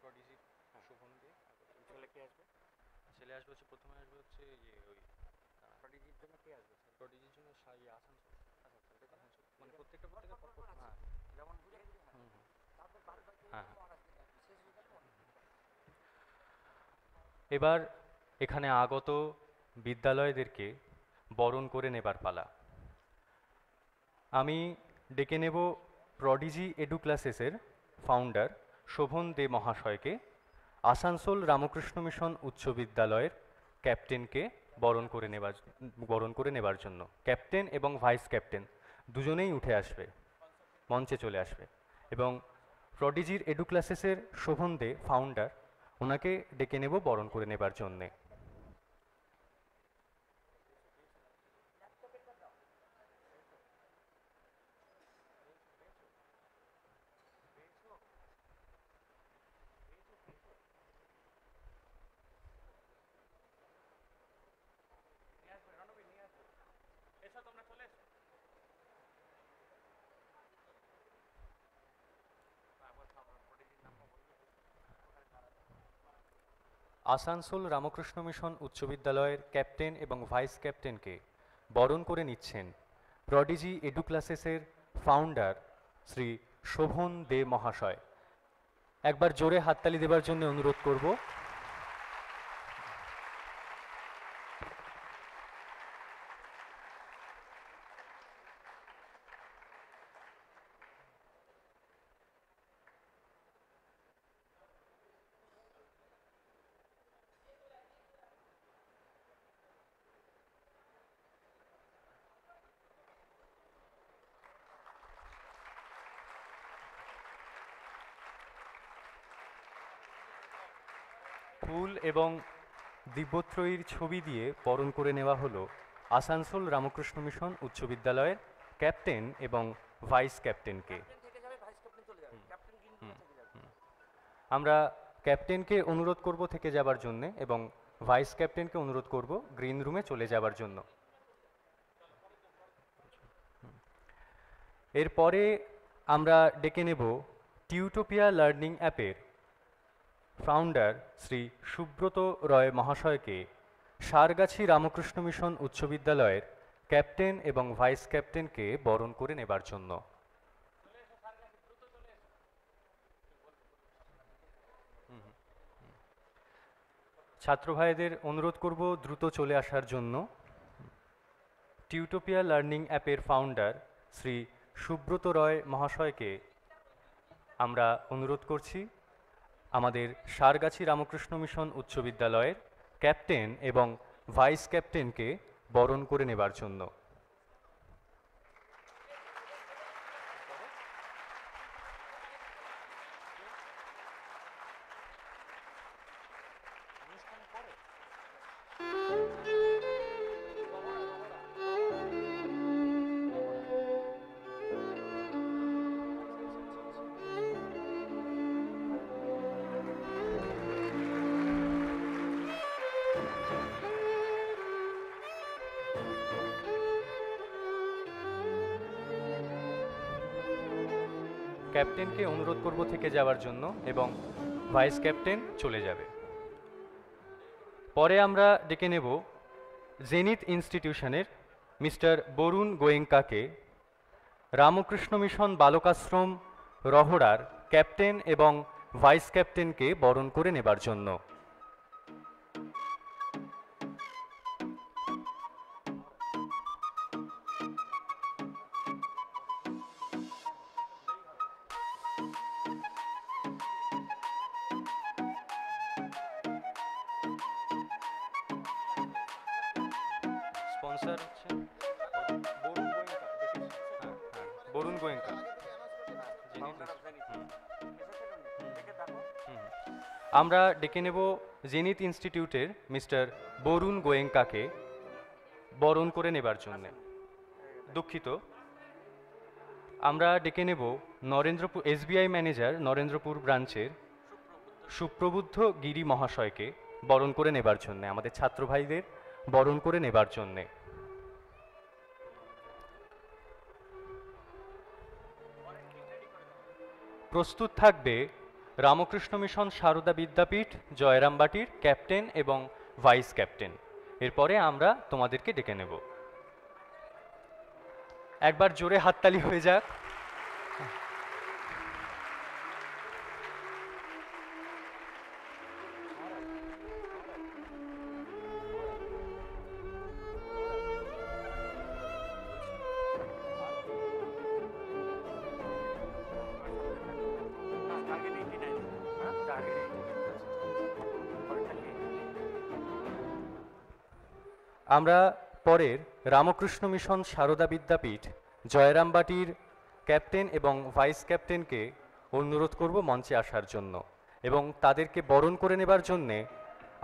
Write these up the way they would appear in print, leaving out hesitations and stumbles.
Prodigy Sovan দে। ছেলে কে আসবে? ছেলে আসবে হচ্ছে, প্রথমে আসবে হচ্ছে ওই প্রডিজির জন্য কে আসবে? প্রডিজির জন্য আসানসোল। আসানসোল মানে প্রত্যেকটা পর হ্যাঁ। যেমন বুঝে গেছি, হুম হুম। তারপর বাদ বাকি হ্যাঁ শেষ হয়ে গেল। এবার এখানে আগত বিদ্যালয়দেরকে বরণ করে নেবার পালা। আমি ডেকে নেব প্রডিজি এডু ক্লাসেসের ফাউন্ডার শোভন দে মহাশয়কে, আসানসোল রামকৃষ্ণ মিশন উচ্চ বিদ্যালয়ের ক্যাপ্টেনকে বরণ করে নেবার জন্য। ক্যাপ্টেন এবং ভাইস ক্যাপ্টেন দুজনেই উঠে আসবে, মঞ্চে চলে আসবে, এবং প্রডিজির এডু ক্লাসেসের শোভন দে ফাউন্ডার, ওনাকে ডেকে নেব বরণ করে নেবার জন্যে। আসানসোল রামকৃষ্ণ মিশন উচ্চ বিদ্যালয়ের ক্যাপ্টেন এবং ভাইস ক্যাপ্টেনকে বরণ করে নিচ্ছেন প্রডিজি এডু ক্লাসেসের ফাউন্ডার শ্রী শোভন দে মহাশয়। একবার জোরে হাততালি দেবার জন্য অনুরোধ করব। ফুল এবং দিব্যত্রয়ীর ছবি দিয়ে বরণ করে নেওয়া হলো আসানসোল রামকৃষ্ণ মিশন উচ্চ বিদ্যালয়ের ক্যাপ্টেন এবং ভাইস ক্যাপ্টেনকে। ক্যাপ্টেন থেকে যাবে, ভাইস ক্যাপ্টেন চলে যাবে, ক্যাপ্টেন গ্রিন রুমে থেকে যাবে। আমরা ক্যাপ্টেনকে অনুরোধ করব থেকে যাবার জন্য, এবং ভাইস ক্যাপ্টেনকে অনুরোধ করব গ্রিন রুমে চলে যাবার জন্য। এরপরে আমরা ডেকে নেব টিউটোপিয়া লার্নিং অ্যাপের ফাউন্ডার শ্রী সুব্রত রয় মহাশয়কে সারগাছি রামকৃষ্ণ মিশন উচ্চ বিদ্যালয়ের ক্যাপ্টেন এবং ভাইস ক্যাপ্টেনকে বরণ করে নেবার জন্য। ছাত্র ভাইদের অনুরোধ করব দ্রুত চলে আসার জন্য। টিউটোপিয়া লার্নিং অ্যাপের ফাউন্ডার শ্রী সুব্রত রয় মহাশয়কে আমরা অনুরোধ করছি আমাদের সারগাছি রামকৃষ্ণ মিশন উচ্চ বিদ্যালয়ের ক্যাপ্টেন এবং ভাইস ক্যাপ্টেনকে বরণ করে নেবার জন্য। ক্যাপ্টেনকে অনুরোধ করব থেকে যাওয়ার জন্য, এবং ভাইস ক্যাপ্টেন চলে যাবে। পরে আমরা ডেকে নেব জেনিথ ইনস্টিটিউশনের মিস্টার বরুণ গোয়েঙ্কাকে রামকৃষ্ণ মিশন বালকাশ্রম রহড়ার ক্যাপ্টেন এবং ভাইস ক্যাপ্টেনকে বরণ করে নেবার জন্য। স্পন্সর হচ্ছে বরুণ গোয়েঙ্কা। আমরা ডেকে নেব জেনিথ ইনস্টিটিউটের মিস্টার বরুণ গোয়েঙ্কাকে বরণ করে নেবার জন্য। দুঃখিত, আমরা ডেকে নেব নরেন্দ্রপুর এসবিআই ম্যানেজার নরেন্দ্রপুর ব্রাঞ্চের সুপ্রবুদ্ধ গিরি মহাশয়কে বরণ করে নেবার জন্য, আমাদের ছাত্র ভাইদের বরণ করে নেবার জন্যে। প্রস্তুত থাকবে রামকৃষ্ণ মিশন সারদা বিদ্যাপীঠ জয়রামবাটির ক্যাপ্টেন এবং ভাইস ক্যাপ্টেন। এরপরে আমরা তোমাদেরকে ডেকে নেব। একবার জোরে হাততালি হয়ে যাক। আমরা পরের রামকৃষ্ণ মিশন সারদা বিদ্যাপীঠ জয়রামবাটির ক্যাপ্টেন এবং ভাইস ক্যাপ্টেনকে অনুরোধ করব মঞ্চে আসার জন্য, এবং তাদেরকে বরণ করে নেবার জন্যে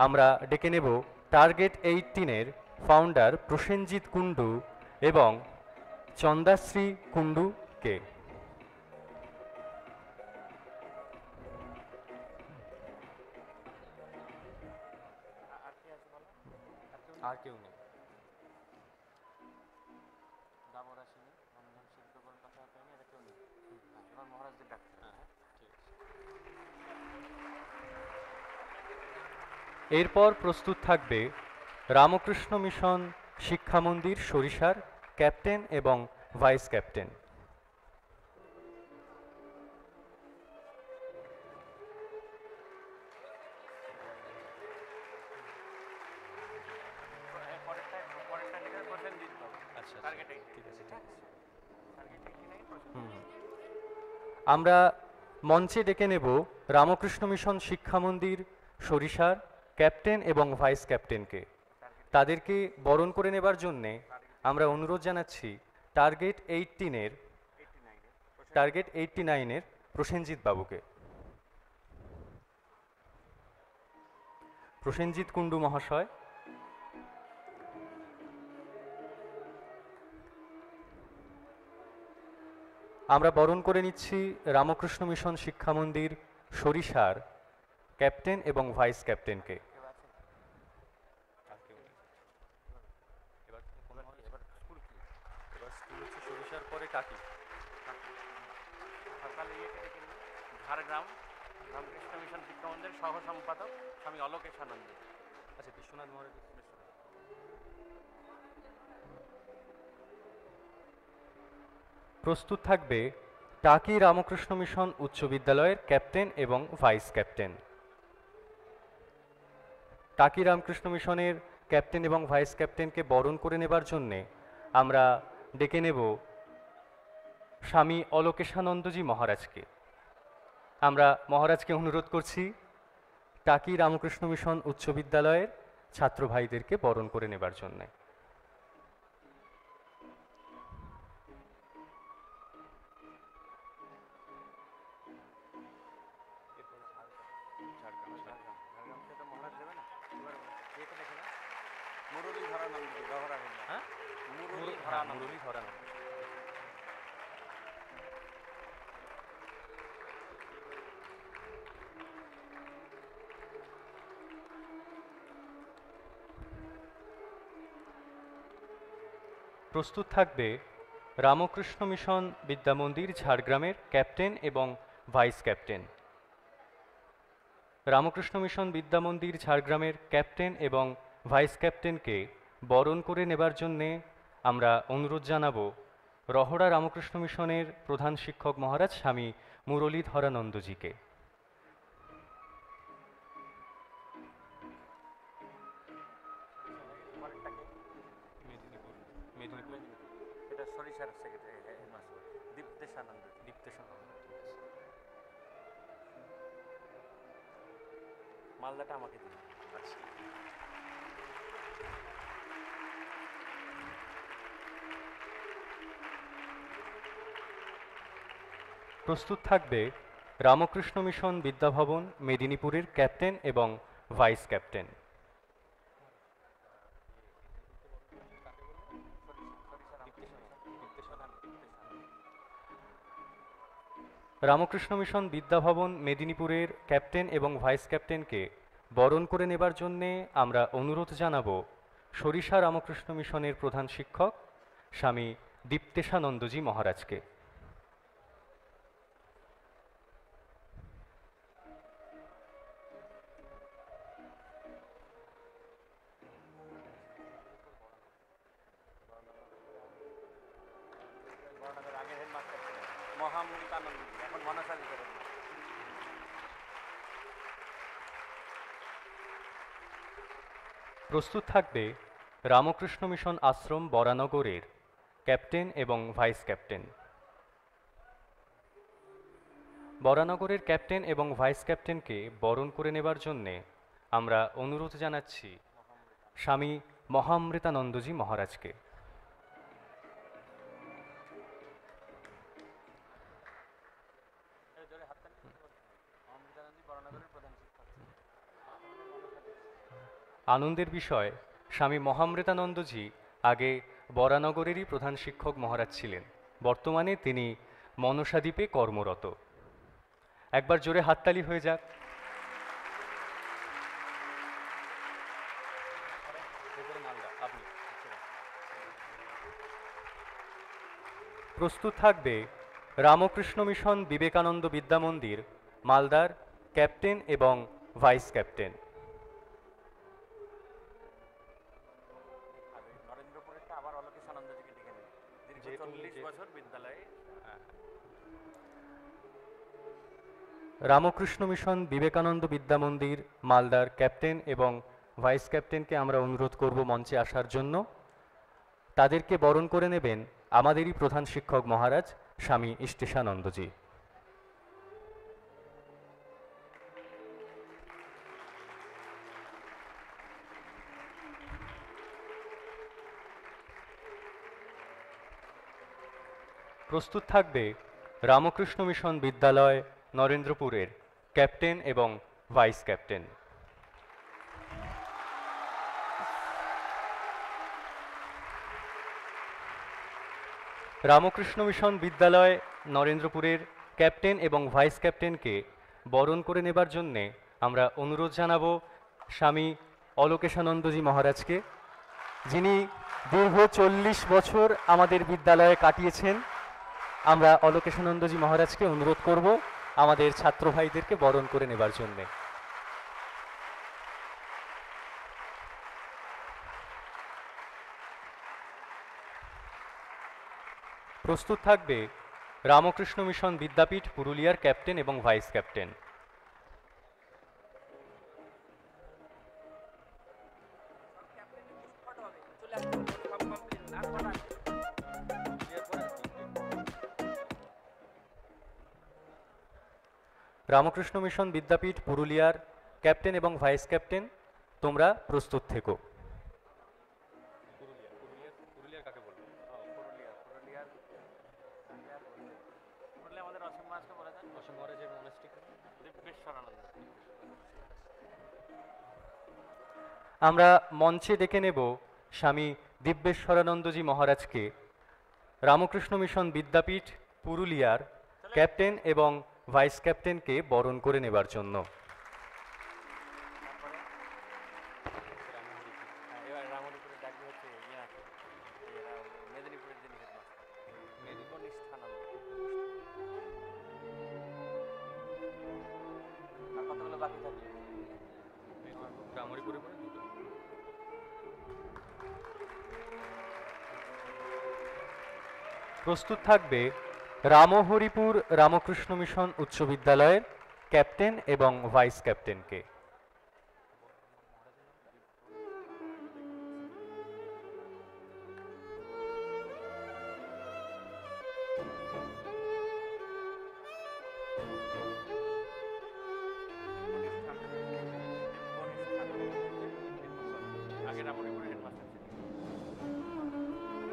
আমরা ডেকে নেব টার্গেট 18-এর ফাউন্ডার প্রসেনজিৎ কুণ্ডু এবং চন্দাশ্রী কুণ্ডুকে। আর কেউ নেই। এরপর প্রস্তুত থাকবে রামকৃষ্ণ মিশন শিক্ষা মন্দির সরিষার ক্যাপ্টেন এবং ভাইস ক্যাপ্টেন। আমরা মঞ্চে ডেকে নেব রামকৃষ্ণ মিশন শিক্ষা মন্দির সরিষার ক্যাপ্টেন এবং ভাইস ক্যাপ্টেনকে। তাদেরকে বরণ করে নেবার জন্যে আমরা অনুরোধ জানাচ্ছি টার্গেট 89-এর প্রসেনজিৎ বাবুকে। প্রসেনজিৎ কুণ্ডু মহাশয়। আমরা বরণ করে নিচ্ছি রামকৃষ্ণ মিশন শিক্ষা মন্দির সরিষার ক্যাপ্টেন এবং ভাইস ক্যাপ্টেনকে। সরিষার পরে টাকি ঝাড়গ্রাম রামকৃষ্ণ মিশন শিক্ষা মন্দির সহ সম্পাদক স্বামী অলোকেশানন্দ। আচ্ছা, বিশ্বনাথ মহারাজ। প্রস্তুত থাকবে টাকি রামকৃষ্ণ মিশন উচ্চ বিদ্যালয়ের ক্যাপ্টেন এবং ভাইস ক্যাপ্টেন। টাকি রামকৃষ্ণ মিশনের ক্যাপ্টেন এবং ভাইস ক্যাপ্টেনকে বরণ করে নেবার জন্যে আমরা ডেকে নেব স্বামী অলোকেশানন্দজি মহারাজকে। আমরা মহারাজকে অনুরোধ করছি টাকি রামকৃষ্ণ মিশন উচ্চ বিদ্যালয়ের ছাত্র ভাইদেরকে বরণ করে নেবার জন্যে। প্রস্তুত থাকবে রামকৃষ্ণ মিশন বিদ্যা মন্দির ঝাড়গ্রামের ক্যাপ্টেন এবং ভাইস ক্যাপ্টেন। রামকৃষ্ণ মিশন বিদ্যা মন্দির ঝাড়গ্রামের ক্যাপ্টেন এবং ভাইস ক্যাপ্টেনকে বরণ করে নেবার জন্যে আমরা অনুরোধ জানাবো রহড়া রামকৃষ্ণ মিশনের প্রধান শিক্ষক মহারাজ স্বামী মুরলীধরানন্দজিকে। এটা সরিষার সেক্রেটারি দীপ্তেশানন্দ। মালদাটা আমাকে দিন। আচ্ছা, প্রস্তুত থাকবে রামকৃষ্ণ মিশন বিদ্যাভবন মেদিনীপুরের ক্যাপ্টেন এবং vice captain. Ramakrishna mission Vidyabhavan মেদিনীপুরের ক্যাপ্টেন এবং ভাইস ক্যাপ্টেনকে বরণ করে নেবার জন্যে আমরা অনুরোধ জানাবো সরিষা রামকৃষ্ণ মিশনের প্রধান শিক্ষক স্বামী দীপ্তেশানন্দজি মহারাজকে। অমৃতানন্দজি, এখন মনসা দিতে পারবেন। প্রস্তুত থাকবে রামকৃষ্ণ মিশন আশ্রম বরানগরের ক্যাপ্টেন এবং ভাইস ক্যাপ্টেন। বরানগরের ক্যাপ্টেন এবং ভাইস ক্যাপ্টেনকে বরণ করে নেবার জন্যে আমরা অনুরোধ জানাচ্ছি স্বামী মহামৃতানন্দজি মহারাজকে। অমৃতানন্দজি বরানগরের প্রধান শিক্ষক। আনন্দের বিষয়, স্বামী মহামৃতানন্দজি আগে বরানগরেরই প্রধান শিক্ষক মহারাজ ছিলেন। বর্তমানে তিনি মনসাদ্বীপে কর্মরত। একবার জোরে হাততালি হয়ে যাক। প্রস্তুত থাকবে রামকৃষ্ণ মিশন বিবেকানন্দ বিদ্যা মন্দির মালদার ক্যাপ্টেন এবং ভাইস ক্যাপ্টেন। আর ওই নরেন্দ্রপুরেরটা আবার অলোকেশ আনন্দজিকে ডেকে নেবে। দীর্ঘ 40 বছর বিদ্যালয়ে। রামকৃষ্ণ মিশন বিবেকানন্দ বিদ্যা মন্দির মালদার ক্যাপ্টেন এবং ভাইস ক্যাপ্টেনকে আমরা অনুরোধ করব মঞ্চে আসার জন্য। তাদেরকে বরণ করে নেবেন আমাদেরই প্রধান শিক্ষক মহারাজ স্বামী ইষ্টেশানন্দজি। প্রস্তুত থাকবে রামকৃষ্ণ মিশন বিদ্যালয় নরেন্দ্রপুরের ক্যাপ্টেন এবং ভাইস ক্যাপ্টেন। রামকৃষ্ণ মিশন বিদ্যালয় নরেন্দ্রপুরের ক্যাপ্টেন এবং ভাইস ক্যাপ্টেনকে বরণ করে নেবার জন্যে আমরা অনুরোধ জানাবো স্বামী অলোকেশানন্দজি মহারাজকে, যিনি দীর্ঘ 40 বছর আমাদের বিদ্যালয়ে কাটিয়েছেন। আমরা অলোকেশানন্দজি মহারাজকে অনুরোধ করব আমাদের ছাত্র ভাইদেরকে বরণ করে নেবার জন্যে। প্রস্তুত থাকবে রামকৃষ্ণ মিশন বিদ্যাপীঠ পুরুলিয়ার ক্যাপ্টেন এবং ভাইস ক্যাপ্টেন। রামকৃষ্ণ মিশন বিদ্যাপীঠ পুরুলিয়ার ক্যাপ্টেন এবং ভাইস ক্যাপ্টেন, তোমরা প্রস্তুত থেকো। আমাদের অসীম মহারাজকে বলে দেন। অসীম মহারাজের মনস্টিক দিব্যেশ্বরানন্দ। আমরা মঞ্চে ডেকে নেব স্বামী দিব্যেশ্বরানন্দজি মহারাজকে, রামকৃষ্ণ মিশন বিদ্যাপীঠ পুরুলিয়ার ক্যাপ্টেন এবং ভাইস ক্যাপ্টেনকে বরণ করে নেবার জন্য। এবার রামপুরের ডাকবে হচ্ছে মেদিনীপুরের যিনি হেডমাস্টার মেদিনীপুর আর কতগুলো বাকি থাকবে? রামহরিপুরে পরে দুটো। প্রস্তুত থাকবে রামহরিপুর রামকৃষ্ণ মিশন উচ্চ বিদ্যালয়ের ক্যাপ্টেন এবং ভাইস ক্যাপ্টেনকে।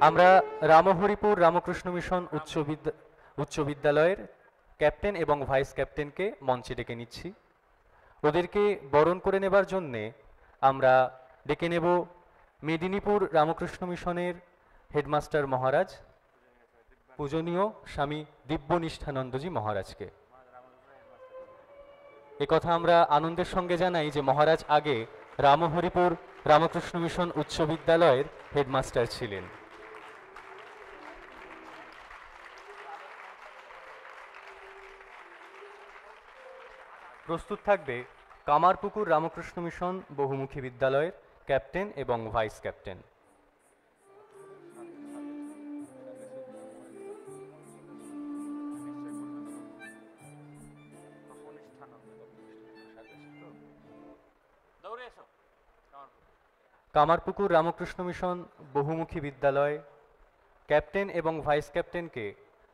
আমরা রামহরিপুর রামকৃষ্ণ মিশন উচ্চ বিদ্যালয়ের ক্যাপ্টেন এবং ভাইস ক্যাপ্টেনকে মঞ্চে ডেকে নিচ্ছি। ওদেরকে বরণ করে নেবার জন্যে আমরা ডেকে নেব মেদিনীপুর রামকৃষ্ণ মিশনের হেডমাস্টার মহারাজ পূজনীয় স্বামী দিব্যনিষ্ঠানন্দজি মহারাজকে। একথা আমরা আনন্দের সঙ্গে জানাই যে মহারাজ আগে রামহরিপুর রামকৃষ্ণ মিশন উচ্চ বিদ্যালয়ের হেডমাস্টার ছিলেন। প্রস্তুত থাকবে কামারপুকুর রামকৃষ্ণ মিশন বহুমুখী বিদ্যালয়ের ক্যাপ্টেন এবং vice captain. Kamarpukur Ramakrishna mission বহুমুখী বিদ্যালয় ক্যাপ্টেন এবং ভাইস ক্যাপ্টেনকে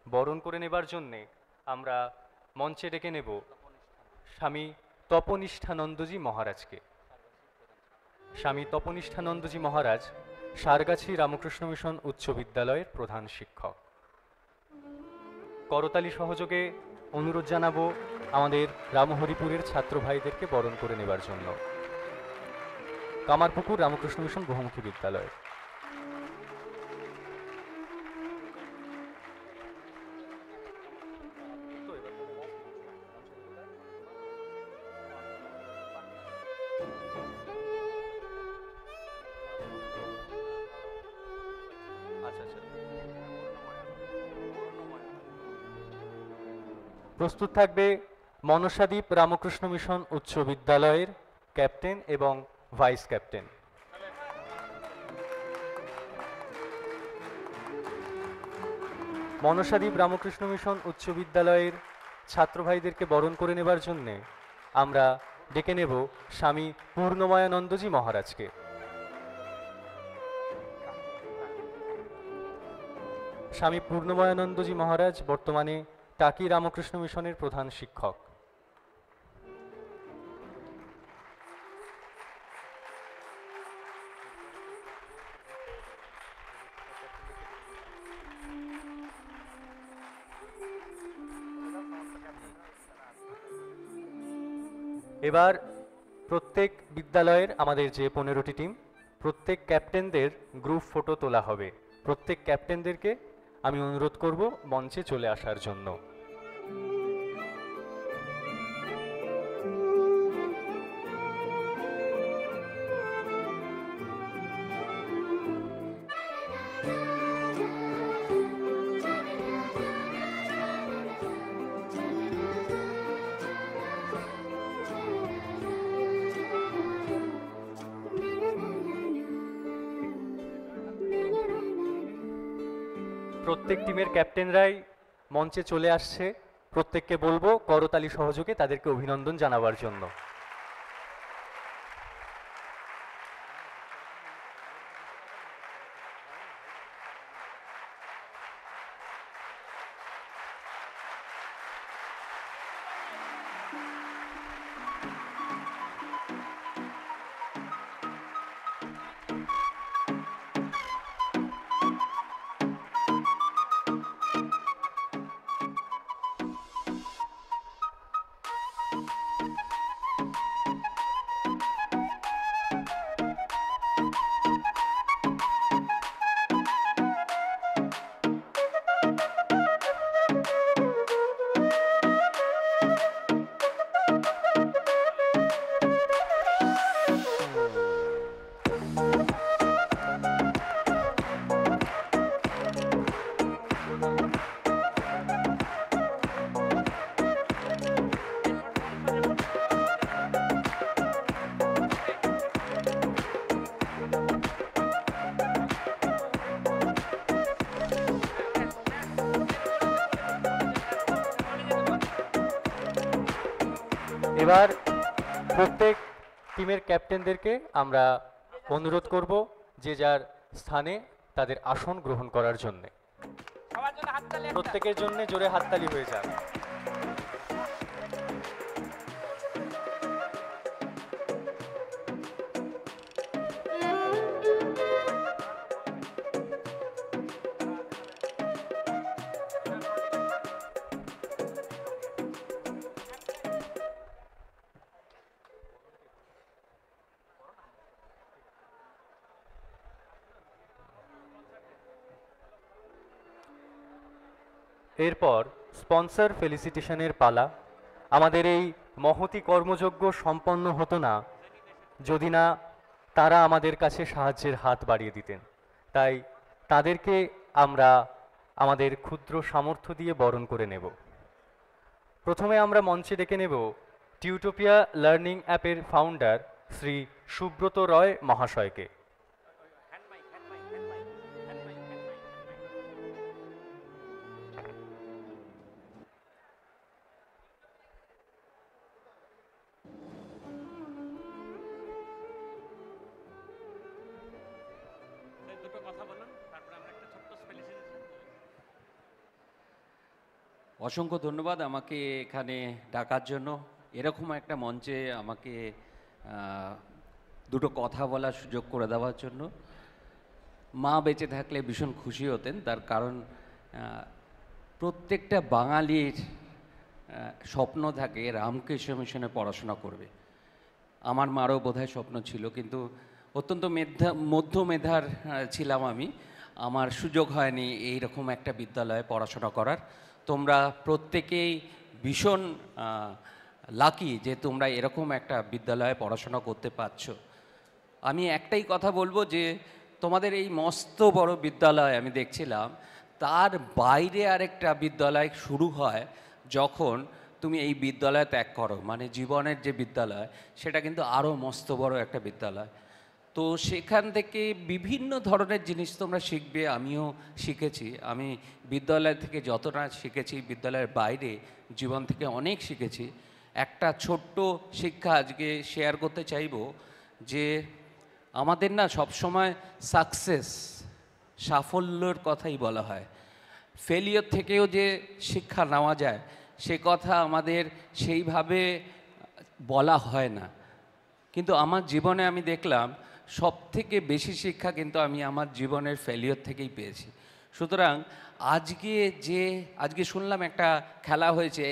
বরণ করে নেবার জন্যে আমরা মঞ্চে ডেকে নেব স্বামী তপনিষ্ঠানন্দজি মহারাজকে। স্বামী তপনিষ্ঠানন্দজি মহারাজ সারগাছি রামকৃষ্ণ মিশন উচ্চ বিদ্যালয়ের প্রধান শিক্ষক। করতালি সহযোগে অনুরোধ জানাবো আমাদের রামহরিপুরের ছাত্র ভাইদেরকে বরণ করে নেবার জন্য। কামারপুকুর রামকৃষ্ণ মিশন বহুমুখী বিদ্যালয়। প্রস্তুত থাকবে মনসাদ্বীপ রামকৃষ্ণ মিশন উচ্চ বিদ্যালয়ের ক্যাপ্টেন এবং vice captain. Manasadwip Ramakrishna mission উচ্চ বিদ্যালয়ের ছাত্র ভাইদেরকে বরণ করে নেবার জন্যে আমরা ডেকে নেব স্বামী পূর্ণময়ানন্দজি মহারাজকে। স্বামী পূর্ণময়ানন্দজি মহারাজ বর্তমানে টাকি রামকৃষ্ণ মিশনের প্রধান শিক্ষক। এবার প্রত্যেক বিদ্যালয়ের আমাদের যে 15টি টিম, প্রত্যেক ক্যাপ্টেনদের গ্রুপ ফটো তোলা হবে। প্রত্যেক ক্যাপ্টেনদেরকে আমি অনুরোধ করব মঞ্চে চলে আসার জন্য। প্রত্যেক টিমের ক্যাপ্টেনরাই মঞ্চে চলে আসছে। প্রত্যেককে বলবো করতালি সহযোগে তাদেরকে অভিনন্দন জানাবার জন্য। এবার প্রত্যেক টিমের ক্যাপ্টেনদেরকে আমরা অনুরোধ করব যে যার স্থানে তাদের আসন গ্রহণ করার জন্য। প্রত্যেকের জন্য জোরে হাততালি হয়ে যাক। এরপর স্পন্সর ফেলিসিটেশনের পালা। আমাদের এই মহতি কর্মযজ্ঞ সম্পন্ন হতো না যদি না তারা আমাদের কাছে সাহায্যের হাত বাড়িয়ে দিতেন। তাই তাদেরকে আমরা আমাদের ক্ষুদ্র সামর্থ্য দিয়ে বরণ করে নেব। প্রথমে আমরা মঞ্চে ডেকে নেব টিউটোপিয়া লার্নিং অ্যাপের ফাউন্ডার শ্রী সুব্রত রয় মহাশয়কে। অসংখ্য ধন্যবাদ আমাকে এখানে ডাকার জন্য, এরকম একটা মঞ্চে আমাকে দুটো কথা বলার সুযোগ করে দেওয়ার জন্য। মা বেঁচে থাকলে ভীষণ খুশি হতেন, তার কারণ প্রত্যেকটা বাঙালির স্বপ্ন থাকে রামকৃষ্ণ মিশনে পড়াশোনা করবে। আমার মারও বোধহয় স্বপ্ন ছিল, কিন্তু অত্যন্ত মধ্য মেধার ছিলাম আমি, আমার সুযোগ হয়নি এই রকম একটা বিদ্যালয়ে পড়াশোনা করার। তোমরা প্রত্যেকেই ভীষণ লাকি যে তোমরা এরকম একটা বিদ্যালয়ে পড়াশোনা করতে পারছো। আমি একটাই কথা বলবো যে তোমাদের এই মস্ত বড় বিদ্যালয় আমি দেখছিলাম, তার বাইরে আরেকটা বিদ্যালয় শুরু হয় যখন তুমি এই বিদ্যালয় ত্যাগ করো, মানে জীবনের যে বিদ্যালয় সেটা কিন্তু আরও মস্ত বড় একটা বিদ্যালয়। তো সেখান থেকে বিভিন্ন ধরনের জিনিস তোমরা শিখবে, আমিও শিখেছি। আমি বিদ্যালয় থেকে যতটা শিখেছি, বিদ্যালয়ের বাইরে জীবন থেকে অনেক শিখেছি। একটা ছোট্ট শিক্ষা আজকে শেয়ার করতে চাইবো যে আমাদের না সবসময় সাফল্যর কথাই বলা হয়, ফেলিওর থেকেও যে শিক্ষা নেওয়া যায় সে কথা আমাদের সেইভাবে বলা হয় না। কিন্তু আমার জীবনে আমি দেখলাম সবথেকে বেশি শিক্ষা কিন্তু আমি আমার জীবনের ফেলিওর থেকেই পেয়েছি। সুতরাং আজকে শুনলাম একটা খেলা হয়েছে,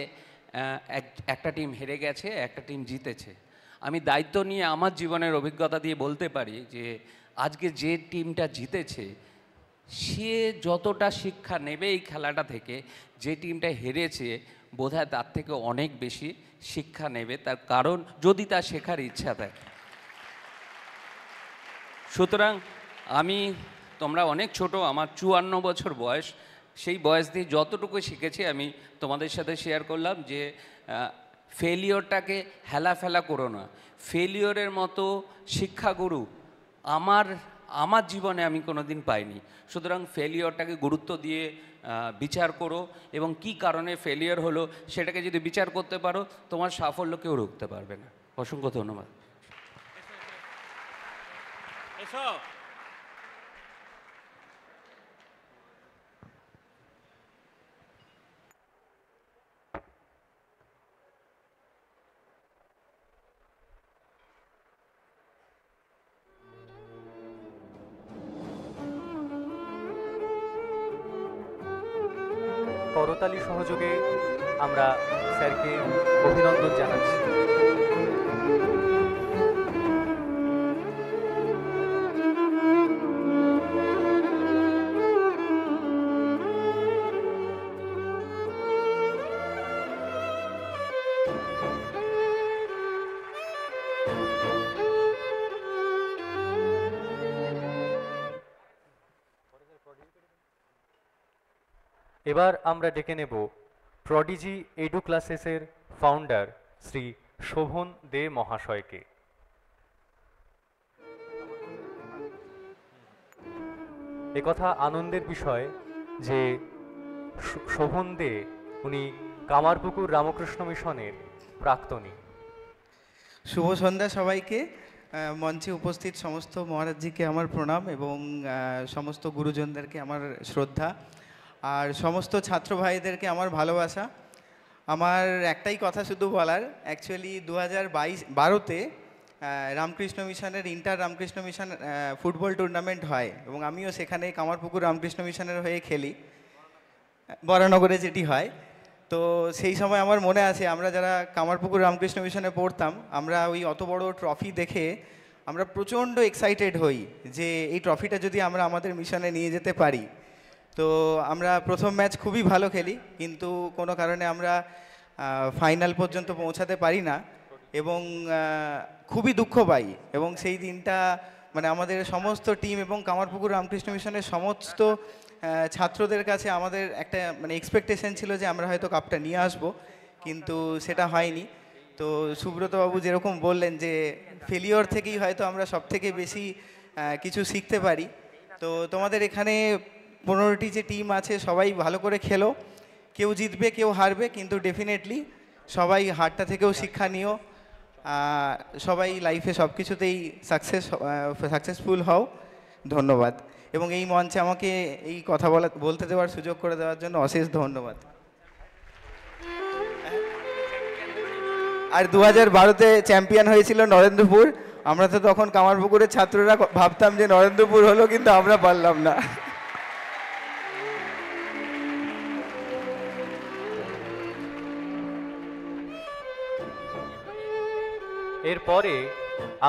একটা টিম হেরে গেছে, একটা টিম জিতেছে। আমি দায়িত্ব নিয়ে আমার জীবনের অভিজ্ঞতা দিয়ে বলতে পারি যে আজকে যে টিমটা জিতেছে সে যতটা শিক্ষা নেবে এই খেলাটা থেকে, যে টিমটা হেরেছে বোধহয় তার থেকে অনেক বেশি শিক্ষা নেবে, তার কারণ যদি তার শেখার ইচ্ছা থাকে। সুতরাং তোমরা অনেক ছোট, আমার 54 বছর বয়স, সেই বয়স দিয়ে যতটুকু শিখেছি আমি তোমাদের সাথে শেয়ার করলাম যে ফেলিওরটাকে হেলাফেলা করো না। ফেলিওরের মতো শিক্ষাগুরু আমার জীবনে আমি কোনো দিন পাইনি। সুতরাং ফেলিওরটাকে গুরুত্ব দিয়ে বিচার করো, এবং কি কারণে ফেলিওর হলো সেটাকে যদি বিচার করতে পারো, তোমার সাফল্য কেউ রুখতে পারবে না। অসংখ্য ধন্যবাদ। এসো। করতালি সহযোগে আমরা স্যারকে অভিনন্দন জানাচ্ছি। এবার আমরা ডেকে নেব প্রডিজি এডু ক্লাসেসের ফাউন্ডার শ্রী শোভন দে মহাশয়কে। একথা আনন্দের বিষয় যে শোভন দে উনি কামারপুকুর রামকৃষ্ণ মিশনের প্রাক্তনী। শুভ সন্ধ্যা সবাইকে। মঞ্চে উপস্থিত সমস্ত মহারাজজিকে আমার প্রণাম, এবং সমস্ত গুরুজনদেরকে আমার শ্রদ্ধা, আর সমস্ত ছাত্র ভাইদেরকে আমার ভালোবাসা। আমার একটাই কথা শুধু বলার, অ্যাকচুয়ালি 2012-তে রামকৃষ্ণ মিশনের inter Ramakrishna mission football tournament হয়, এবং আমিও সেখানে কামারপুকুর রামকৃষ্ণ মিশনের হয়ে খেলি, বরানগরে যেটি হয়। তো সেই সময় আমার মনে আছে, আমরা যারা কামারপুকুর রামকৃষ্ণ মিশনে পড়তাম, আমরা ওই অত বড় ট্রফি দেখে আমরা প্রচণ্ড এক্সাইটেড হই যে এই ট্রফিটা যদি আমরা আমাদের মিশনে নিয়ে যেতে পারি। তো আমরা প্রথম ম্যাচ খুবই ভালো খেলি, কিন্তু কোনো কারণে আমরা ফাইনাল পর্যন্ত পৌঁছাতে পারি না, এবং খুবই দুঃখ পাই। এবং সেই দিনটা মানে আমাদের সমস্ত টিম এবং কামারপুকুর রামকৃষ্ণ মিশনের সমস্ত ছাত্রদের কাছে আমাদের একটা মানে এক্সপেকটেশন ছিল যে আমরা হয়তো কাপটা নিয়ে আসবো, কিন্তু সেটা হয়নি। তো সুব্রতবাবু যেরকম বললেন যে ফেলিওর থেকেই হয়তো আমরা সব থেকে বেশি কিছু শিখতে পারি। তো তোমাদের এখানে 15টি যে টিম আছে সবাই ভালো করে খেলো, কেউ জিতবে কেউ হারবে, কিন্তু ডেফিনেটলি সবাই হারটা থেকেও শিক্ষা নিও, সবাই লাইফে সব কিছুতেই সাকসেসফুল হও। ধন্যবাদ, এবং এই মঞ্চে আমাকে এই কথা বলতে দেওয়ার সুযোগ করে দেওয়ার জন্য অশেষ ধন্যবাদ। আর 2012-তে চ্যাম্পিয়ন হয়েছিল নরেন্দ্রপুর। আমরা তো তখন কামারপুকুরের ছাত্ররা ভাবতাম যে নরেন্দ্রপুর হলো, কিন্তু আমরা পারলাম না। এরপরে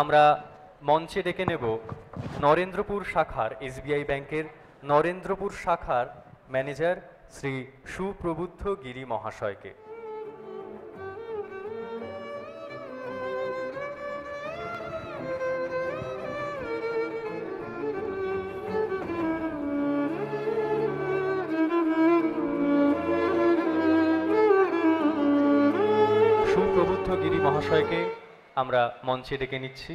আমরা মঞ্চে ডেকে নেব নরেন্দ্রপুর শাখার এসবিআই ব্যাংকের নরেন্দ্রপুর শাখার ম্যানেজার শ্রী সুপ্রবুদ্ধ গিরি মহাশয়কে। সুপ্রবুদ্ধ গিরি মহাশয়কে আমরা মঞ্চে ডেকে নিচ্ছি।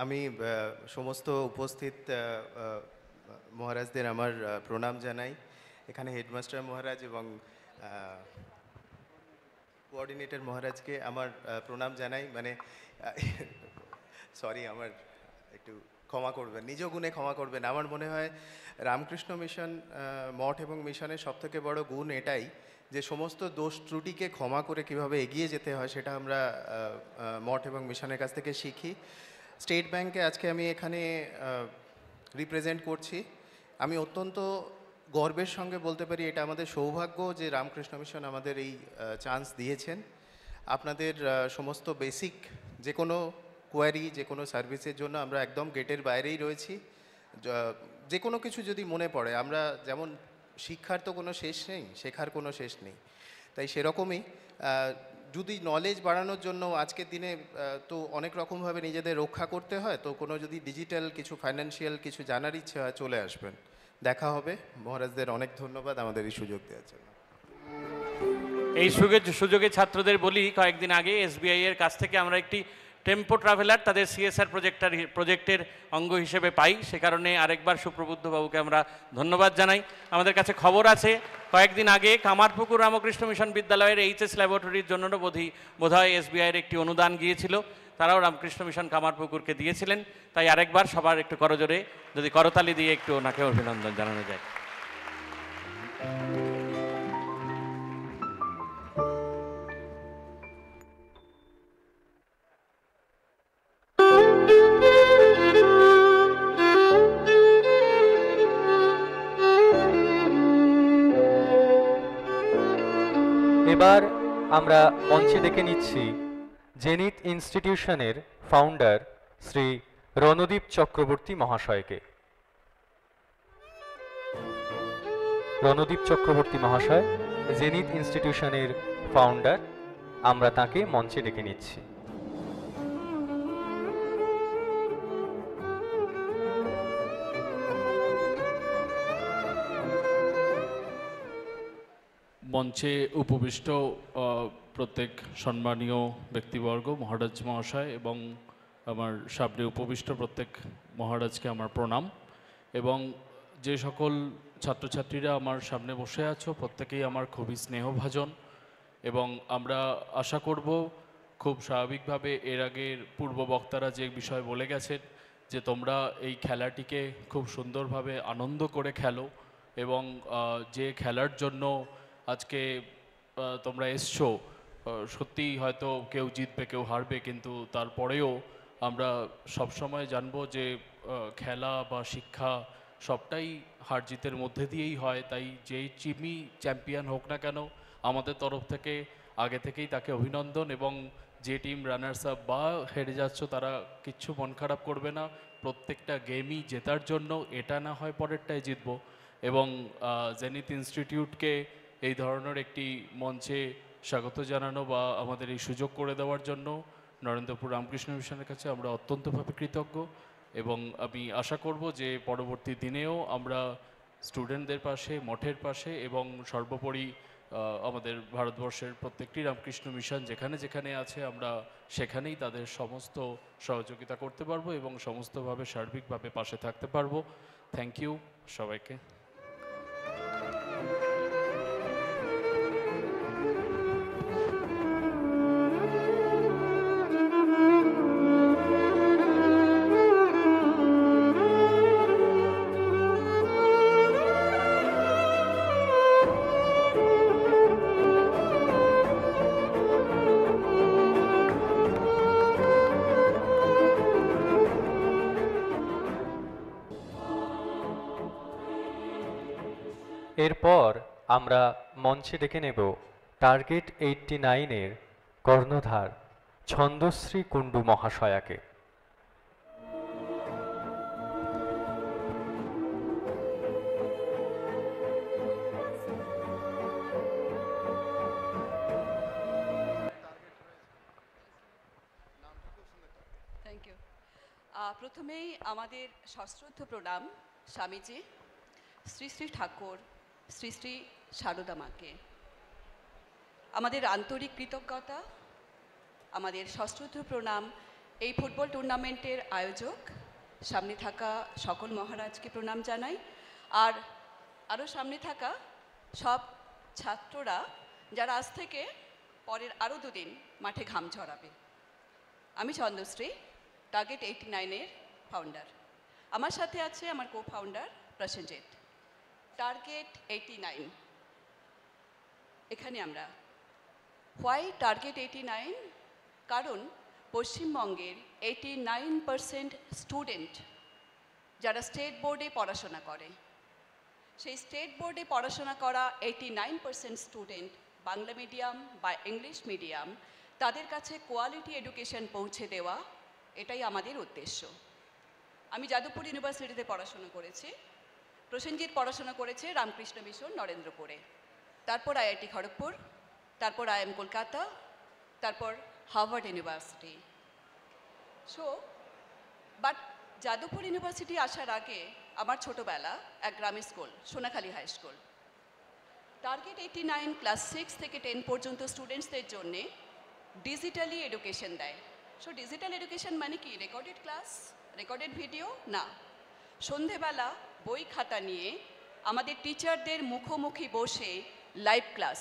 আমি সমস্ত উপস্থিত মহারাজদের আমার প্রণাম জানাই। এখানে হেডমাস্টার মহারাজ এবং কোঅর্ডিনেটর মহারাজকে আমার প্রণাম জানাই। মানে সরি, আমার একটু ক্ষমা করবেন, নিজ গুণে ক্ষমা করবেন। আমার মনে হয় রামকৃষ্ণ মিশন মঠ এবং মিশনের সবথেকে বড় গুণ এটাই যে সমস্ত দোষ ত্রুটিকে ক্ষমা করে কিভাবে এগিয়ে যেতে হয় সেটা আমরা মঠ এবং মিশনের কাছ থেকে শিখি। স্টেট ব্যাংকে আজকে আমি এখানে রিপ্রেজেন্ট করছি। আমি অত্যন্ত গর্বের সঙ্গে বলতে পারি এটা আমাদের সৌভাগ্য যে রামকৃষ্ণ মিশন আমাদের এই চান্স দিয়েছেন। আপনাদের সমস্ত বেসিক যে কোনো কোয়ারি, যে কোনো সার্ভিসের জন্য আমরা একদম গেটের বাইরেই রয়েছি। যে কোনো কিছু যদি মনে পড়ে, আমরা যেমন শিক্ষার তো কোনো শেষ নেই, শেখার কোনো শেষ নেই, তাই সেরকমই যদি নলেজ বাড়ানোর জন্য আজকের দিনে তো অনেক রকমভাবে নিজেদের রক্ষা করতে হয়, তো কোনো যদি ডিজিটাল কিছু ফাইন্যান্সিয়াল কিছু জানার ইচ্ছে হয় চলে আসবেন, দেখা হবে। মহারাজদের অনেক ধন্যবাদ আমাদের এই সুযোগ দেওয়ার জন্য। এই সুযোগে ছাত্রদের বলি, কয়েকদিন আগে এসবিআই এর কাছ থেকে আমরা একটি টেম্পো ট্রাভেলার তাদের সিএসআর প্রজেক্টের অঙ্গ হিসেবে পাই। সে কারণে আরেকবার সুপ্রবুদ্ধ বাবুকে আমরা ধন্যবাদ জানাই। আমাদের কাছে খবর আছে কয়েকদিন আগে কামারপুকুর রামকৃষ্ণ মিশন বিদ্যালয়ের এইচএস ল্যাবরেটরির জন্য বোধহয় এসবিআইয়ের একটি অনুদান গিয়েছিল, তারাও রামকৃষ্ণ মিশন কামারপুকুরকে দিয়েছিলেন। তাই আরেকবার সবার একটু করজোরে যদি করতালি দিয়ে একটু ওনাকে অভিনন্দন জানানো যায়। এবার আমরা মঞ্চে ডেকে নিচ্ছি জেনিথ ইনস্টিটিউশনের ফাউন্ডার শ্রী রণদীপ চক্রবর্তী মহাশয়কে। রণদীপ চক্রবর্তী মহাশয় জেনিথ ইনস্টিটিউশনের ফাউন্ডার, আমরা তাকে মঞ্চে ডেকে নিচ্ছি। মঞ্চে উপবিষ্ট প্রত্যেক সম্মানীয় ব্যক্তিবর্গ, মহারাজ মহাশয় এবং আমার সামনে উপবিষ্ট প্রত্যেক মহারাজকে আমার প্রণাম। এবং যে সকল ছাত্রছাত্রীরা আমার সামনে বসে আছো প্রত্যেকেই আমার খুবই স্নেহভাজন, এবং আমরা আশা করব খুব স্বাভাবিকভাবে এর আগের পূর্ব বক্তারা যে বিষয় বলে গেছেন যে তোমরা এই খেলাটিকে খুব সুন্দরভাবে আনন্দ করে খেলো, এবং যে খেলার জন্য আজকে তোমরা এসছো, সত্যিই হয়তো কেউ জিতবে কেউ হারবে, কিন্তু তারপরেও আমরা সবসময় জানবো যে খেলা বা শিক্ষা সবটাই হার জিতের মধ্যে দিয়েই হয়। তাই যেই টিমই চ্যাম্পিয়ন হোক না কেন আমাদের তরফ থেকে আগে থেকেই তাকে অভিনন্দন, এবং যে টিম রানার্স আপ বা হেরে যাচ্ছ তারা কিচ্ছু মন খারাপ করবে না। প্রত্যেকটা গেমই জেতার জন্য, এটা না হয় পরেরটায় জিতবো। এবং জেনিথ ইনস্টিটিউটকে এই ধরনের একটি মঞ্চে স্বাগত জানানো বা আমাদের এই সুযোগ করে দেওয়ার জন্য নরেন্দ্রপুর রামকৃষ্ণ মিশনের কাছে আমরা অত্যন্তভাবে কৃতজ্ঞ। এবং আমি আশা করব যে পরবর্তী দিনেও আমরা স্টুডেন্টদের পাশে, মঠের পাশে এবং সর্বোপরি আমাদের ভারতবর্ষের প্রত্যেকটি রামকৃষ্ণ মিশন যেখানে যেখানে আছে আমরা সেখানেই তাদের সমস্ত সহযোগিতা করতে পারবো এবং সমস্তভাবে সার্বিকভাবে পাশে থাকতে পারবো। থ্যাংক ইউ সবাইকে। এরপর আমরা মঞ্চে ডেকে নেব টার্গেট 89-এর কর্ণধার ছন্দশ্রী কুণ্ডু মহাশয়াকে। Thank you. প্রথমেই আমাদের সশ্রদ্ধ প্রণাম স্বামীজি, শ্রী শ্রী ঠাকুর, শ্রী শ্রী সারদা মাকে। আমাদের আন্তরিক কৃতজ্ঞতা, আমাদের সশ্রদ্ধ প্রণাম এই ফুটবল টুর্নামেন্টের আয়োজক সামনে থাকা সকল মহারাজকে প্রণাম জানাই, আর আরও সামনে থাকা সব ছাত্ররা যারা আজ থেকে পরের আরও দুদিন মাঠে ঘাম ঝরাবে। আমি চন্দ্রশ্রী, টার্গেট 89-এর ফাউন্ডার। আমার সাথে আছে আমার কো ফাউন্ডার প্রসেনজিৎ। টার্গেট 89, এখানে আমরা হোয়াই টার্গেট 89? কারণ পশ্চিমবঙ্গের 89% স্টুডেন্ট যারা স্টেট বোর্ডে পড়াশোনা করে, সেই স্টেট বোর্ডে পড়াশোনা করা 89% স্টুডেন্ট বাংলা মিডিয়াম বা ইংলিশ মিডিয়াম, তাদের কাছে কোয়ালিটি এডুকেশন পৌঁছে দেওয়া, এটাই আমাদের উদ্দেশ্য। আমি যাদবপুর ইউনিভার্সিটিতে পড়াশোনা করেছি, প্রসেনজিৎ পড়াশোনা করেছে রামকৃষ্ণ মিশন নরেন্দ্রপুরে, তারপর আইআইটি খড়গপুর, তারপর IIM কলকাতা, তারপর Harvard University. But Jadavpur university আসার আগে আমার ছোটোবেলা এক গ্রামের school, Sonakhali high school. Target 89 class 6 থেকে 10 পর্যন্ত স্টুডেন্টসদের জন্যে ডিজিটালি এডুকেশন দেয়। ডিজিটাল এডুকেশন মানে কি? রেকর্ডেড ক্লাস, রেকর্ডেড ভিডিও না, সন্ধেবেলা বই খাতা নিয়ে আমাদের টিচারদের মুখোমুখি বসে লাইভ ক্লাস,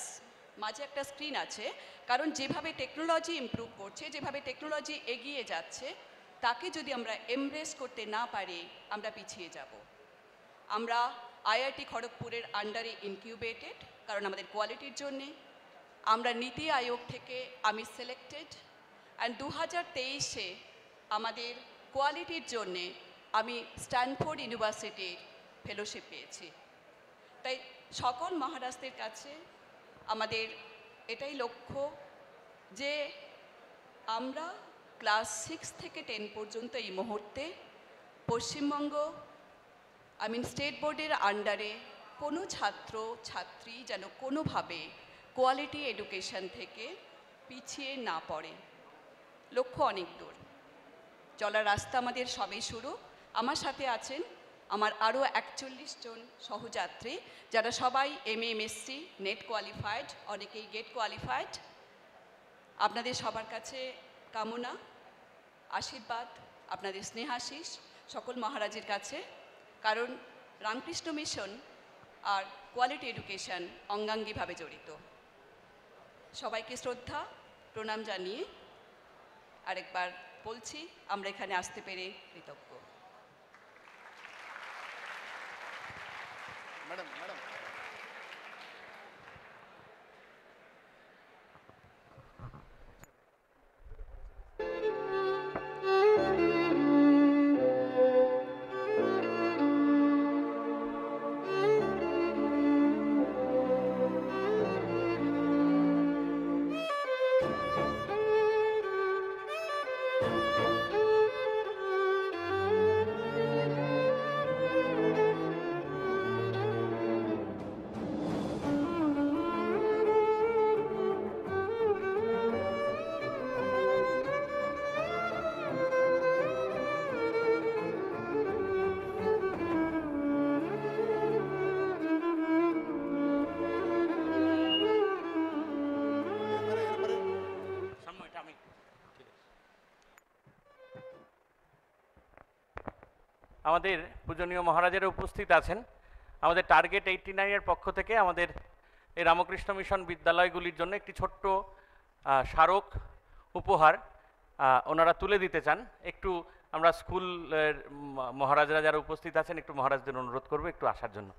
মাঝে একটা স্ক্রিন আছে। কারণ যেভাবে টেকনোলজি ইমপ্রুভ করছে, যেভাবে টেকনোলজি এগিয়ে যাচ্ছে, তাকে যদি আমরা এমব্রেস করতে না পারি আমরা পিছিয়ে যাব। আমরা আইআইটি খড়গপুরের আন্ডারে ইনকিউবেটেড, কারণ আমাদের কোয়ালিটির জন্যে। আমরা নীতি আয়োগ থেকে আমি সিলেক্টেড, অ্যান্ড 2023-এ আমাদের কোয়ালিটির জন্যে আমি স্ট্যানফোর্ড ইউনিভার্সিটির ফেলোশিপ পেয়েছি। তাই সকল মহারাজদের কাছে আমাদের এটাই লক্ষ্য যে আমরা ক্লাস 6 থেকে 10 পর্যন্ত এই মুহূর্তে পশ্চিমবঙ্গ স্টেট বোর্ডের আন্ডারে কোনো ছাত্র ছাত্রী যেন কোনোভাবে কোয়ালিটি এডুকেশন থেকে পিছিয়ে না পড়ে। লক্ষ্য অনেক দূর, চলার রাস্তা আমাদের সবেই শুরু। আমার সাথে আছেন আমার আরও 41 জন সহযাত্রী, যারা সবাই MA MSc নেট কোয়ালিফাইড, অনেকেই গেট কোয়ালিফাইড। আপনাদের সবার কাছে কামনা, আশীর্বাদ, আপনাদের স্নেহাশিস সকল মহারাজের কাছে, কারণ রামকৃষ্ণ মিশন আর কোয়ালিটি এডুকেশন অঙ্গাঙ্গিভাবে জড়িত। সবাইকে শ্রদ্ধা প্রণাম জানিয়ে আরেকবার বলছি, আমরা এখানে আসতে পেরে কৃতজ্ঞ। ম্যাডাম আমাদের পূজনীয় মহারাজেরা উপস্থিত আছেন। আমাদের টার্গেট 89-এর পক্ষ থেকে আমাদের এই রামকৃষ্ণ মিশন বিদ্যালয়গুলির জন্য একটি ছোট্ট স্মারক উপহার ওনারা তুলে দিতে চান। একটু আমরা স্কুলের মহারাজরা যারা উপস্থিত আছেন একটু মহারাজদের অনুরোধ করবো একটু আসার জন্য।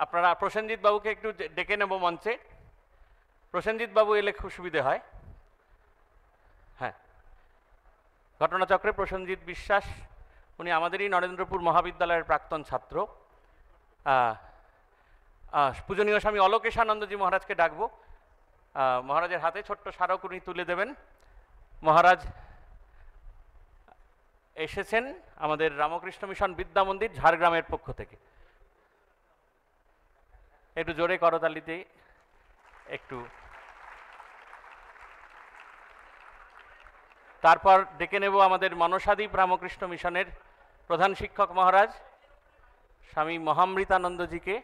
আপনারা প্রসেনজিৎ বাবুকে একটু ডেকে নেব মঞ্চে। প্রসেনজিৎ বাবু এলে খুব সুবিধে হয়। হ্যাঁ, ঘটনাচক্রে প্রসেনজিৎ বিশ্বাস, উনি আমাদেরই নরেন্দ্রপুর মহাবিদ্যালয়ের প্রাক্তন ছাত্র। পূজনীয় স্বামী অলোকেশানন্দজি মহারাজকে ডাকবো। মহারাজের হাতে ছোট্ট স্মারক উনি তুলে দেবেন। মহারাজ এসেছেন আমাদের রামকৃষ্ণ মিশন বিদ্যা মন্দির ঝাড়গ্রামের পক্ষ থেকে। একটু জোরে করতালিতে একটু। তারপর ডেকে নেব আমাদের মনসাদ্বীপ রামকৃষ্ণ মিশনের প্রধান শিক্ষক মহারাজ স্বামী মহামৃতানন্দজিকে।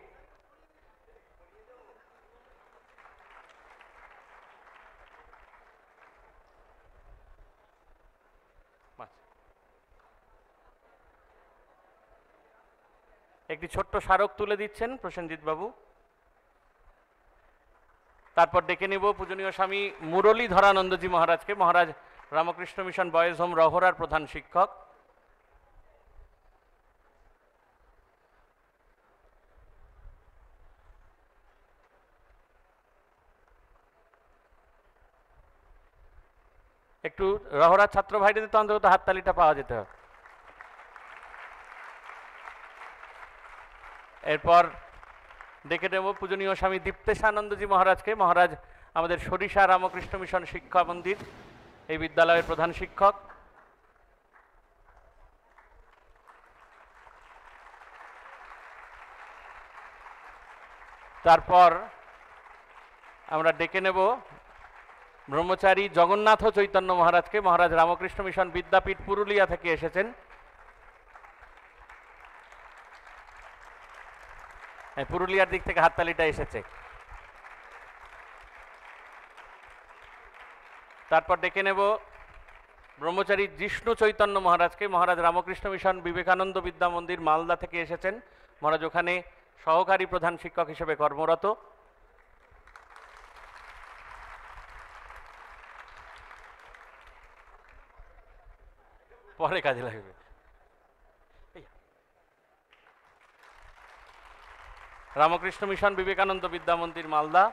একটি ছোট্ট স্মারক তুলে দিচ্ছেন প্রসেনজিৎ বাবু। তারপর ডেকে নেব পূজনীয় স্বামী মুরলীধরানন্দজি মহারাজকে। মহারাজ রামকৃষ্ণ মিশন বয়েজ হোম রহরার প্রধান শিক্ষক। একটু রহরার ছাত্র ভাইদের তো অন্তত হাততালিটা পাওয়া যেতে হবে। এরপর ডেকে নেব পূজনীয় স্বামী দীপ্তেশানন্দজি মহারাজকে। মহারাজ আমাদের সরিষা রামকৃষ্ণ মিশন শিক্ষা মন্দির এই বিদ্যালয়ের প্রধান শিক্ষক। তারপর আমরা ডেকে নেব ব্রহ্মচারী জগন্নাথ চৈতন্য মহারাজকে। মহারাজ রামকৃষ্ণ মিশন বিদ্যাপীঠ পুরুলিয়া থেকে এসেছেন। পুরুলিয়ার দিক থেকে হাততালিটা এসেছে। তারপর ডেকে নেব ব্রহ্মচারী জিষ্ণু চৈতন্য মহারাজকে। মহারাজ রামকৃষ্ণ মিশন বিবেকানন্দ বিদ্যা মন্দির মালদা থেকে এসেছেন। মহারাজ ওখানে সহকারী প্রধান শিক্ষক হিসেবে কর্মরত। পরে কাজে লাগবে। রামকৃষ্ণ মিশন বিবেকানন্দ বিদ্যা মন্দির মালদা।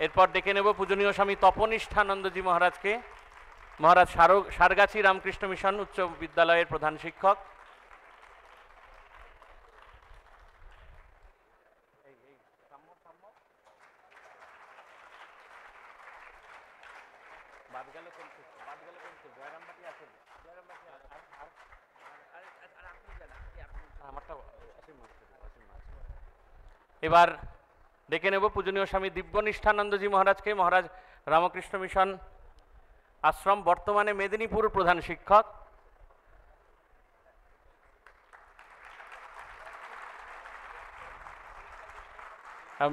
এরপর ডেকে নেব পূজনীয় স্বামী তপনিষ্ঠানন্দজি মহারাজকে। মহারাজ সারগাছি রামকৃষ্ণ মিশন উচ্চ বিদ্যালয়ের প্রধান শিক্ষক। এবার ডেকে নেব পূজনীয় স্বামী দিব্যনিষ্ঠানন্দজি মহারাজকে। মহারাজ রামকৃষ্ণ মিশন আশ্রম বর্তমানে মেদিনীপুর প্রধান শিক্ষক।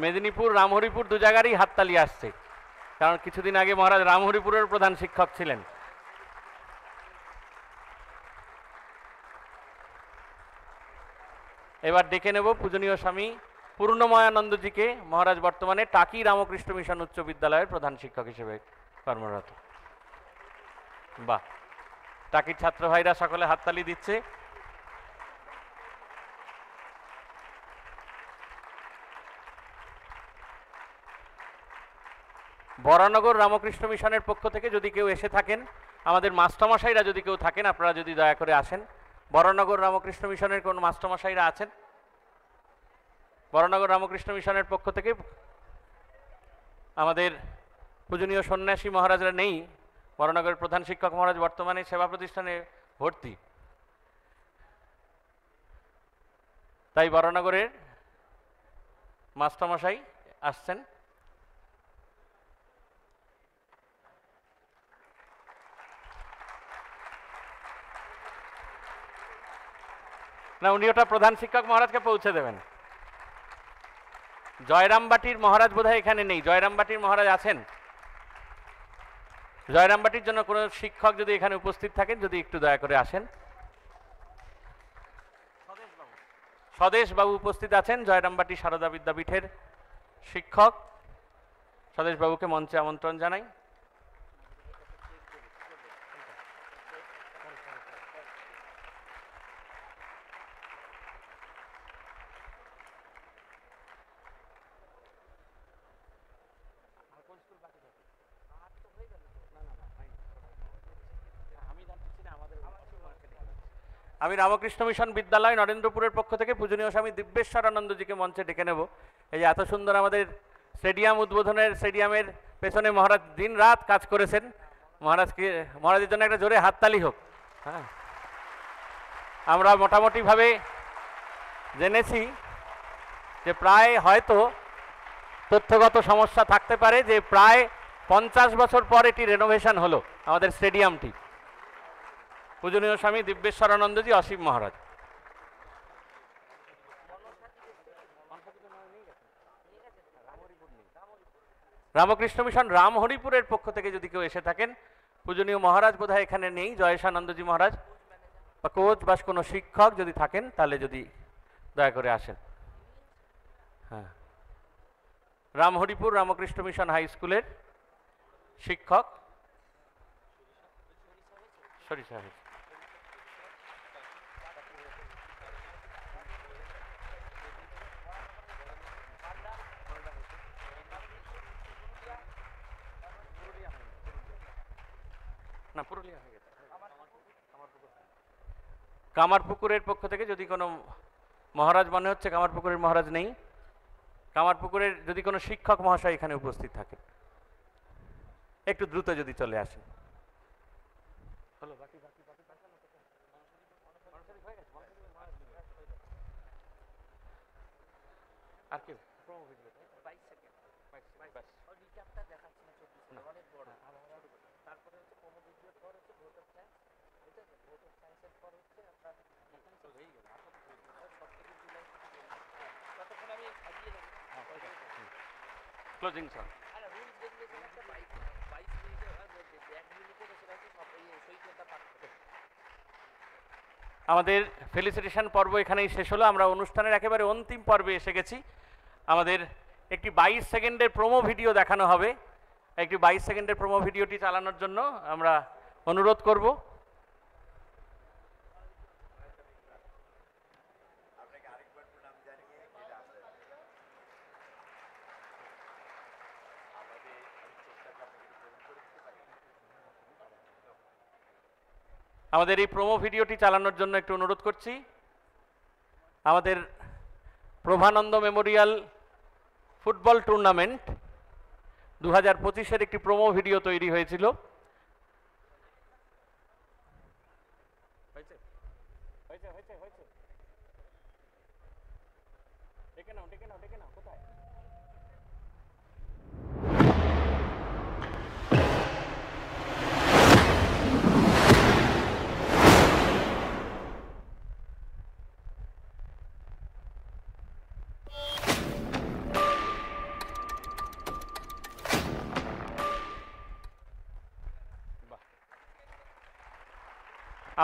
মেদিনীপুর রামহরিপুর দু জায়গারই হাততালি আসছে, কারণ কিছুদিন আগে মহারাজ রামহরিপুরের প্রধান শিক্ষক ছিলেন। এবার ডেকে নেব পূজনীয় স্বামী পূর্ণময়ানন্দজিকে। মহারাজ বর্তমানে টাকি রামকৃষ্ণ মিশন উচ্চ বিদ্যালয়ের প্রধান শিক্ষক হিসেবে কর্মরত। বাহ, টাকির ছাত্র ভাইরা সকলে হাততালি দিচ্ছে। বরানগর রামকৃষ্ণ মিশনের পক্ষ থেকে যদি কেউ এসে থাকেন, আমাদের মাস্টারমশাইরা যদি কেউ থাকেন, আপনারা যদি দয়া করে আসেন। বরানগর রামকৃষ্ণ মিশনের কোন মাস্টারমশাইরা আছেন? বরানগর রামকৃষ্ণ মিশনের পক্ষ থেকে আমাদের পূজনীয় সন্ন্যাসী মহারাজরা নেই। বরানগরের প্রধান শিক্ষক মহারাজ বর্তমানে সেবা প্রতিষ্ঠানে ভর্তি, তাই বরানগরের মাস্টারমশাই আসছেন। না, উনি ওটা প্রধান শিক্ষক মহারাজকে পৌঁছে দেবেন। জয়রামবাটির মহারাজ বোধহয় এখানে নেই। জয়রামবাটির মহারাজ আছেন? জয়রামবাটির জন্য কোনো শিক্ষক যদি এখানে উপস্থিত থাকেন, যদি একটু দয়া করে আসেন। স্বদেশ বাবু উপস্থিত আছেন, জয়রামবাটি সারদা বিদ্যাপীঠের শিক্ষক। স্বদেশ বাবুকে মঞ্চে আমন্ত্রণ জানাই। আমি রামকৃষ্ণ মিশন বিদ্যালয় নরেন্দ্রপুরের পক্ষ থেকে পূজনীয় স্বামী দিব্যেশ্বরানন্দজিকে মঞ্চে ডেকে নেব। এই যে এত সুন্দর আমাদের স্টেডিয়াম উদ্বোধনের, স্টেডিয়ামের পেছনে মহারাজ দিন রাত কাজ করেছেন। মহারাজের জন্য একটা জোরে হাততালি হোক। হ্যাঁ, আমরা মোটামুটিভাবে জেনেছি যে প্রায় হয়তো তথ্যগত সমস্যা থাকতে পারে যে প্রায় 50 বছর পর এটি রেনোভেশন হলো আমাদের স্টেডিয়ামটি। পূজনীয় স্বামী দিব্যেশ্বরানন্দজি অসীম মহারাজ। রামকৃষ্ণ মিশন রামহরিপুরের পক্ষ থেকে যদি কেউ এসে থাকেন, পূজনীয় মহারাজ বোধহয় এখানে নেই, জয়েশানন্দজি মহারাজ বা কোচ বা কোনো শিক্ষক যদি থাকেন তাহলে যদি দয়া করে আসেন। হ্যাঁ, রামহরিপুর রামকৃষ্ণ মিশন হাই স্কুলের শিক্ষক সরিষা হয়েছে। না, পুরুলিয়া হয়ে গেছে। কামারপুকুরের পক্ষ থেকে যদি কোনো মহারাজ, মনে হচ্ছে কামারপুকুরের মহারাজ নেই, কামারপুকুরের যদি কোনো শিক্ষক মহাশয় এখানে উপস্থিত থাকেন একটু দ্রুত যদি চলে আসেন। আর কেউ ক্লোজিং সং। আমাদের ফেলিসিটেশন পর্ব এখানেই শেষ হলো। আমরা অনুষ্ঠানের একেবারে অন্তিম পর্বে এসে গেছি। আমাদের একটি 22 সেকেন্ডের প্রোমো ভিডিও দেখানো হবে। একটি 22 সেকেন্ডের প্রোমো ভিডিওটি চালানোর জন্য আমরা অনুরোধ করব। আমাদের এই প্রোমো ভিডিওটি চালানোর জন্য একটু অনুরোধ করছি। আমাদের প্রভানন্দ মেমোরিয়াল ফুটবল টুর্নামেন্ট 2025-এর একটি প্রোমো ভিডিও তৈরি হয়েছিল।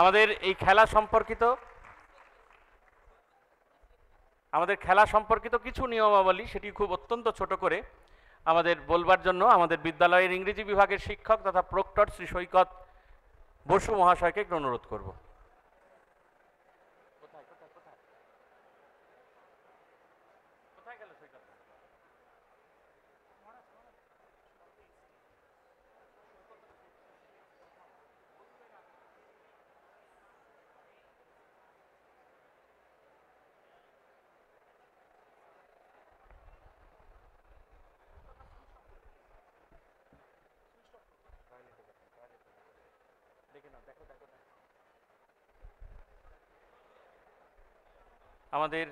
আমাদের এই খেলা সম্পর্কিত কিছু নিয়মাবলী, সেটি খুব অত্যন্ত ছোট করে আমাদের বলবার জন্য আমাদের বিদ্যালয়ের ইংরেজি বিভাগের শিক্ষক তথা প্রক্টর শ্রী সৈকত বসু মহাশয়কে একটু অনুরোধ করব। আমাদের